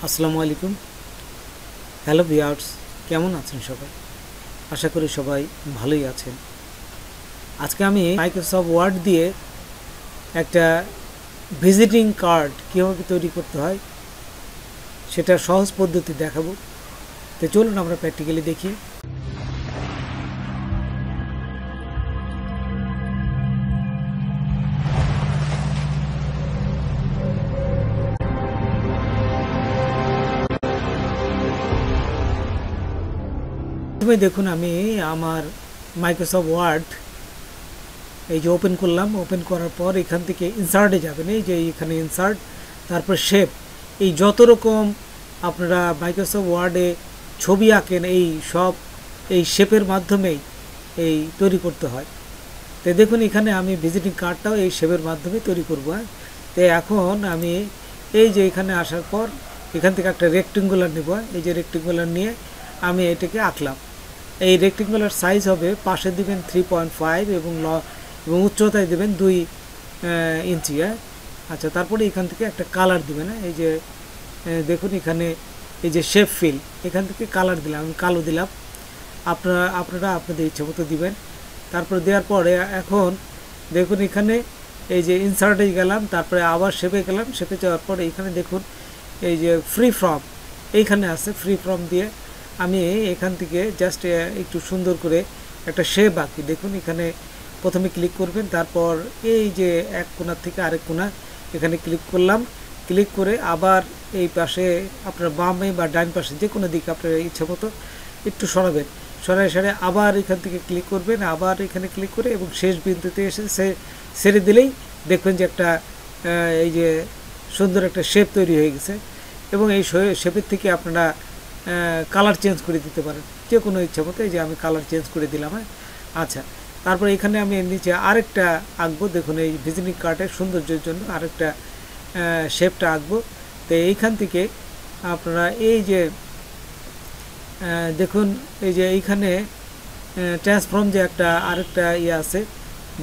আসসালামু আলাইকুম। Hello viewers, কেমন আছেন সবাই? আশা করি সবাই ভালোই আছেন। আজকে আমি মাইক্রোসফট ওয়ার্ড দিয়ে একটা ভিজিটিং কার্ড কীভাবে তৈরি করতে হয় সেটা সহজ পদ্ধতি দেখাবো। তো চলুন আমরা প্র্যাকটিক্যালি দেখি। দেখুন, আমি আমার মাইক্রোসফট ওয়ার্ড এই যে ওপেন করলাম। ওপেন করার পর এখান থেকে ইনসার্টে যাবেন। এই যে এখানে ইনসার্ট, তারপর শেপ। এই যত রকম আপনারা মাইক্রোসফট ওয়ার্ডে ছবি আঁকেন এই সব এই শেপের মাধ্যমেই এই তৈরি করতে হয়। তো দেখুন, এখানে আমি ভিজিটিং কার্ডটাও এই শেপের মাধ্যমে তৈরি করব। তো এখন আমি এই যে এখানে আসার পর এখান থেকে একটা রেক্টেঙ্গুলার নেব। এই যে রেক্টেঙ্গুলার নিয়ে আমি এটাকে আঁকলাম। এই রেক্টেঙ্গুলার সাইজ হবে, পাশে দিবেন 3.5 এবং উচ্চতায় দেবেন 2 ইঞ্চি। আচ্ছা, তারপরে এখান থেকে একটা কালার দিবেন। এই যে দেখুন, এখানে এই যে শেপ ফিল, এখান থেকে কালার দিলাম, আমি কালো দিলাম। আপনারা আপনাদের ইচ্ছে মতো দিবেন। তারপরে দেওয়ার পরে এখন দেখুন, এখানে এই যে ইনসার্টে গেলাম, তারপরে আবার শেপে গেলাম। শেপে যাওয়ার পরে এখানে দেখুন এই যে ফ্রি ফর্ম এইখানে আছে। ফ্রি ফর্ম দিয়ে আমি এখান থেকে জাস্ট একটু সুন্দর করে একটা শেপ আঁকি। দেখুন, এখানে প্রথমে ক্লিক করবেন, তারপর এই যে এক কোণা থেকে আরেক কোণা এখানে ক্লিক করলাম। ক্লিক করে আবার এই পাশে আপনার বামে বা ডান পাশে যে কোনো দিকে আপনার ইচ্ছা মতো একটু সরাবেন। সরে আবার এখান থেকে ক্লিক করবেন, আবার এখানে ক্লিক করে এবং শেষ বিন্দুতে এসে ছেড়ে দিলেই দেখবেন যে একটা এই যে সুন্দর একটা শেপ তৈরি হয়ে গেছে। এবং এই শেপের থেকে আপনারা কালার চেঞ্জ করে দিতে পারেন যে কোনো ইচ্ছা মতো। এই যে আমি কালার চেঞ্জ করে দিলাম। আচ্ছা, তারপরে এখানে আমি নিচে আরেকটা আঁকবো। দেখুন, এই ভিজিটিং কার্ডের সৌন্দর্যের জন্য আরেকটা শেপটা আঁকবো। তো এইখান থেকে আপনারা এই যে দেখুন, এই যে এইখানে ট্রান্সফর্ম যে একটা আরেকটা ইয়ে আছে,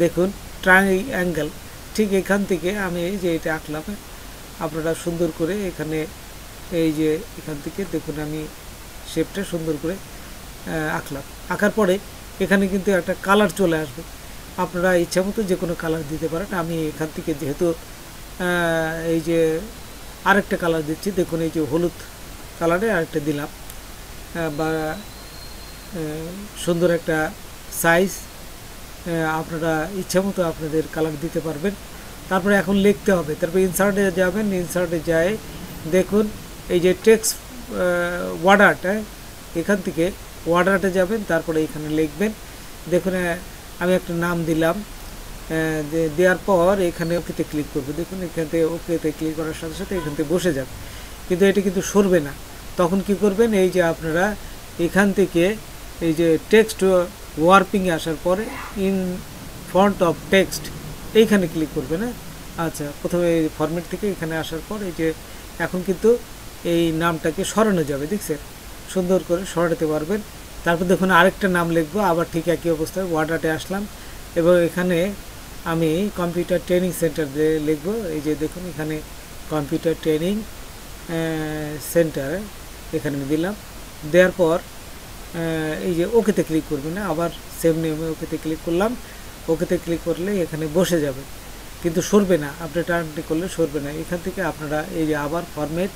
দেখুন ট্রায়াঙ্গেল। ঠিক এখান থেকে আমি এই যে এটা আঁকলাম। আপনারা সুন্দর করে এখানে এই যে এখান থেকে দেখুন আমি শেপটা সুন্দর করে আঁকলাম। আঁকার পরে এখানে কিন্তু একটা কালার চলে আসবে। আপনারা ইচ্ছা মতো যে কোনো কালার দিতে পারেন। আমি এখান থেকে যেহেতু এই যে আরেকটা কালার দিচ্ছি, দেখুন এই যে হলুদ কালারে আরেকটা দিলাম, বা সুন্দর একটা সাইজ। আপনারা ইচ্ছা মতো আপনাদের কালার দিতে পারবেন। তারপরে এখন লিখতে হবে। তারপরে ইনসার্টে যাবেন। ইনসার্টে যায় দেখুন এই যে টেক্সট ওয়ার্ড আর্ট, এখান থেকে ওয়ার্ড আর্টে যাবেন। তারপরে এখানে লিখবেন। দেখুন, আমি একটা নাম দিলাম। দেওয়ার পর এখানে ওকেতে ক্লিক করবো। দেখুন, এখান থেকে ওকেতে ক্লিক করার সাথে সাথে এখান থেকে বসে যাবে, কিন্তু এটা কিন্তু সরবে না। তখন কি করবেন, এই যে আপনারা এখান থেকে এই যে টেক্সট ওয়ার্পিংয়ে আসার পরে ইন ফন্ট অফ টেক্সট এইখানে ক্লিক করবেন। আচ্ছা, প্রথমে এই ফরম্যাট থেকে এখানে আসার পর এই যে এখন কিন্তু এই নামটাকে সরানো যাবে। দেখছেন, সুন্দর করে সরাতে পারবেন। তারপর দেখুন আরেকটা নাম লিখবো, আবার ঠিক একই অবস্থায় ওয়ার্ড আর্টে আসলাম এবং এখানে আমি কম্পিউটার ট্রেনিং সেন্টার লিখবো। এই যে দেখুন, এখানে কম্পিউটার ট্রেনিং সেন্টার এখানে দিলাম। দেওয়ার পর এই যে ওকেতে ক্লিক করবেন। আবার সেম নেমে ওকেতে ক্লিক করলাম। ওকেতে ক্লিক করলে এখানে বসে যাবে, কিন্তু সরবে না। আপনি টার্নটি করলে সরবে না। এখান থেকে আপনারা এই যে আবার ফরম্যাট,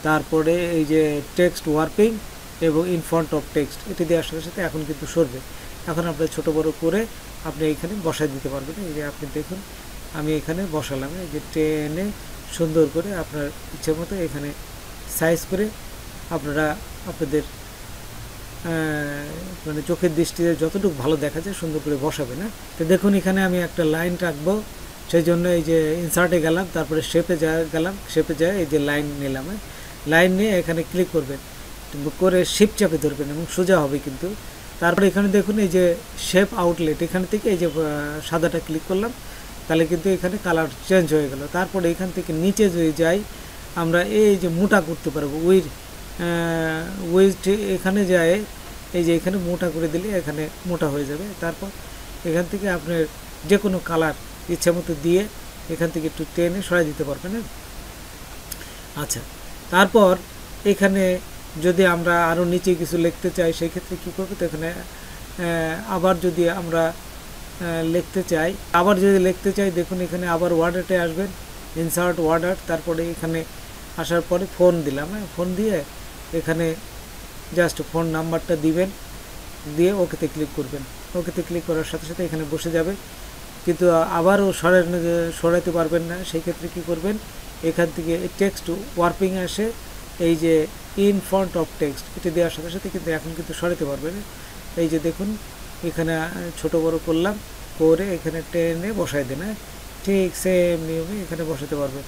তারপরে এই যে টেক্সট ওয়ার্পিং এবং ইন ফ্রন্ট অফ টেক্সট এটি দেওয়ার সাথে সাথে এখন কিন্তু সরবে। এখন আপনার ছোটো বড়ো করে আপনি এখানে বসায় দিতে পারবেন। এই যে আপনি দেখুন আমি এখানে বসালাম। এই যে টেনে সুন্দর করে আপনার ইচ্ছে মতো এখানে সাইজ করে আপনারা আপনাদের মানে চোখের দৃষ্টিতে যতটুকু ভালো দেখা যায় সুন্দর করে বসাবে না। তো দেখুন, এখানে আমি একটা লাইন রাখবো, সেই জন্য এই যে ইনসার্টে গেলাম, তারপরে শেপে গেলাম। শেপে যায় এই যে লাইন নিলাম। লাইন নিয়ে এখানে ক্লিক করবেন, করে শিপ চাপে ধরবেন এবং সোজা হবে কিন্তু। তারপরে এখানে দেখুন এই যে শেপ আউটলেট, এখান থেকে এই যে সাদাটা ক্লিক করলাম, তাহলে কিন্তু এখানে কালার চেঞ্জ হয়ে গেল। তারপরে এখান থেকে নিচে যদি যাই আমরা এই যে মোটা করতে পারবো উইথ এখানে যায় এই যে এখানে মোটা করে দিলে এখানে মোটা হয়ে যাবে। তারপর এখান থেকে আপনার যে কোনো কালার ইচ্ছা মতো দিয়ে এখান থেকে একটু টেনে সরাই দিতে পারবেন। আচ্ছা, তারপর এখানে যদি আমরা আরও নিচে কিছু লিখতে চাই সেই ক্ষেত্রে কী করবো, তো এখানে আবার যদি আমরা লিখতে চাই দেখুন এখানে আবার ওয়ার্ড আর্টে আসবেন, ইনসার্ট ওয়ার্ড আর্ট, তারপরে এখানে আসার পরে ফোন দিলাম, ফোন দিয়ে এখানে জাস্ট ফোন নাম্বারটা দিবেন, দিয়ে ওকেতে ক্লিক করবেন। ওকেতে ক্লিক করার সাথে সাথে এখানে বসে যাবে, কিন্তু আবারও সরাতে পারবেন না। সেই ক্ষেত্রে কী করবেন, এখান থেকে টেক্সট ওয়ার্পিং আসে, এই যে ইন ফ্রন্ট অফ টেক্সট এটা দেওয়ার সাথে সাথে কিন্তু এখন কিন্তু সরাতে পারবেন। এই যে দেখুন এখানে ছোট বড় করলাম, করে এখানে টেনে বসাই দেন, ঠিক সেম নিয়মে এখানে বসাতে পারবেন।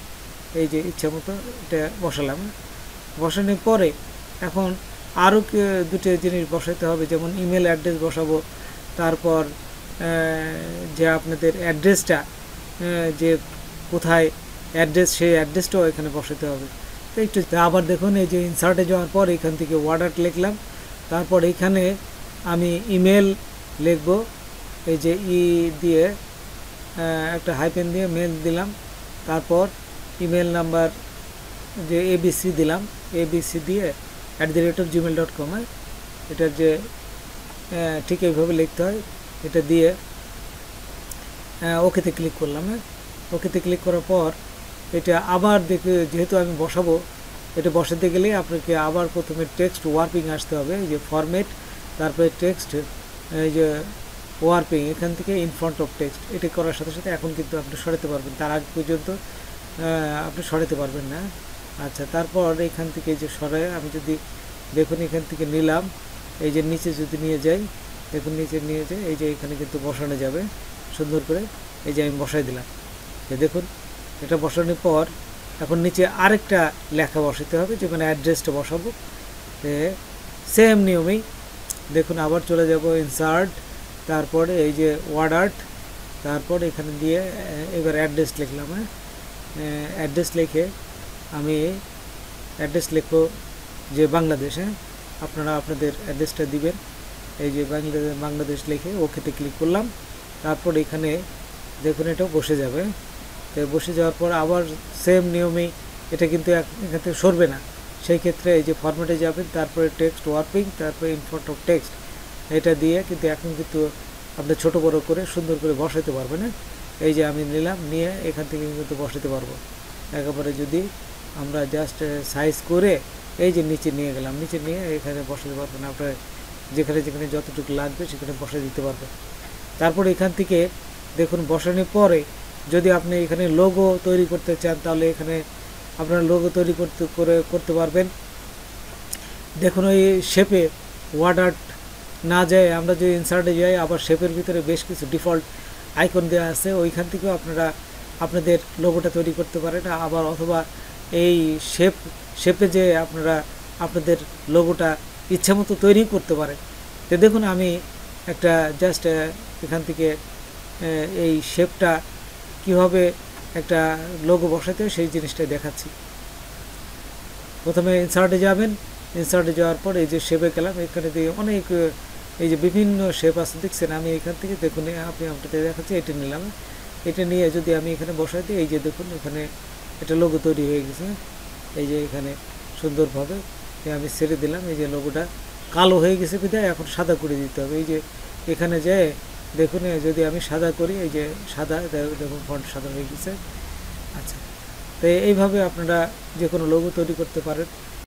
এই যে ইচ্ছা মতো এটা বসালাম, বসানোর পরে এখন আরও দুটো জিনিস বসাতে হবে, যেমন ইমেল অ্যাড্রেস বসাবো, তারপর যে আপনাদের অ্যাড্রেসটা যে কোথায় অ্যাড্রেস, সেই অ্যাড্রেসটাও এখানে বসাতে হবে। তো একটু আবার দেখুন এই যে ইনসার্টে যাওয়ার পর এখান থেকে ওয়ার্ড আর্ট লিখলাম, তারপর এখানে আমি ইমেল লিখব, এই যে দিয়ে একটা হাইপেন দিয়ে মেল দিলাম, তারপর ইমেল নাম্বার যে ABC দিলাম, ABC দিয়ে @gmail.com, এটার যে ঠিক এইভাবে লিখতে হয়, এটা দিয়ে ওকেতে ক্লিক করলাম। ওকেতে ক্লিক করার পর এটা আবার যেহেতু আমি বসাবো, এটা বসাতে গেলে আপনাকে আবার প্রথমে টেক্সট ওয়ার্পিং আসতে হবে, এই যে ফরম্যাট, তারপরে টেক্সট, এই যে ওয়ার্পিং, এখান থেকে ইন ফ্রন্ট অফ টেক্সট, এটা করার সাথে সাথে এখন কিন্তু আপনি সরাতে পারবেন, তার আগ পর্যন্ত আপনি সরাতে পারবেন না। আচ্ছা, তারপর এখান থেকে যে সরাই আমি যদি দেখুন এখান থেকে নিলাম, এই যে নিচে যদি নিয়ে যাই, দেখুন নিচে নিয়ে যাই, এই যে এখানে কিন্তু বসানো যাবে সুন্দর করে, এই যে আমি বসাই দিলাম। দেখুন এটা বসানোর পর এখন নিচে আরেকটা লেখা বসাতে হবে, যেখানে অ্যাড্রেসটা বসাবো। সেম নিয়মেই দেখুন আবার চলে যাব ইনসার্ট, তারপরে এই যে ওয়ার্ড আর্ট, তারপর এখানে দিয়ে এবার অ্যাড্রেস লিখলাম। অ্যাড্রেস লিখে আমি অ্যাড্রেস লিখবো যে বাংলাদেশ, আপনারা আপনাদের অ্যাড্রেসটা দিবেন, এই যে বাংলাদেশ লিখে ওকেতে ক্লিক করলাম। তারপর এখানে দেখুন এটাও বসে যাবে। তো বসে যাওয়ার পর আবার সেম নিয়মেই এটা কিন্তু এখান থেকে সরবে না, সেই ক্ষেত্রে এই যে ফরম্যাটে যাবেন, তারপরে টেক্সট ওয়ার্পিং, তারপরে ইন ফ্রন্ট অফ টেক্সট, এটা দিয়ে কিন্তু এখন কিন্তু আপনি ছোট বড় করে সুন্দর করে বসাতে পারবেন। এই যে আমি নিলাম, নিয়ে এখান থেকে কিন্তু বসাতে পারবো একেবারে। যদি আমরা জাস্ট সাইজ করে এই যে নিচে নিয়ে গেলাম, নিচে নিয়ে এখানে বসাতে পারবেন, আপনার যেখানে যেখানে যতটুকু লাগবে সেখানে বসে দিতে পারবেন। তারপর এখান থেকে দেখুন বসানোর পরে যদি আপনি এখানে লোগো তৈরি করতে চান, তাহলে এখানে আপনারা লোগো তৈরি করতে পারবেন। দেখুন ওই শেপে ওয়ার্ড আর্ট না যায়, আমরা যে ইনসার্টে যাই, আবার শেপের ভিতরে বেশ কিছু ডিফল্ট আইকন দেওয়া আছে, ওইখান থেকেও আপনারা আপনাদের লোগোটা তৈরি করতে পারেন। আবার অথবা এই শেপে যে আপনারা আপনাদের লোগোটা ইচ্ছামতো তৈরি করতে পারেন। তো দেখুন আমি একটা জাস্ট এখান থেকে এই শেপটা কিভাবে একটা লোগো বসাতে হয় সেই জিনিসটা দেখাচ্ছি। প্রথমে ইনসার্টে যাবেন, ইনসার্টে যাওয়ার পর এই যে শেপে গেলাম, এখানে দিয়ে অনেক এই যে বিভিন্ন শেপ আছে দেখছেন, আমি এখান থেকে দেখুন আপনি আপনাদের দেখাচ্ছি, এটা নিলাম। এটা নিয়ে যদি আমি এখানে বসাই দিই, এই যে দেখুন এখানে এটা লোগো তৈরি হয়ে গেছে। এই যে এখানে সুন্দরভাবে আমি ছেড়ে দিলাম, এই যে লোগোটা কালো হয়ে গেছে বিধায় এখন সাদা করে দিতে হবে। এই যে এখানে যে দেখুন যদি আমি সাদা করি, এই যে সাদা, দেখুন ফন্ট সাদা হয়ে গেছে। আচ্ছা, তো এইভাবে আপনারা যে কোনো লোগো তৈরি করতে পারেন।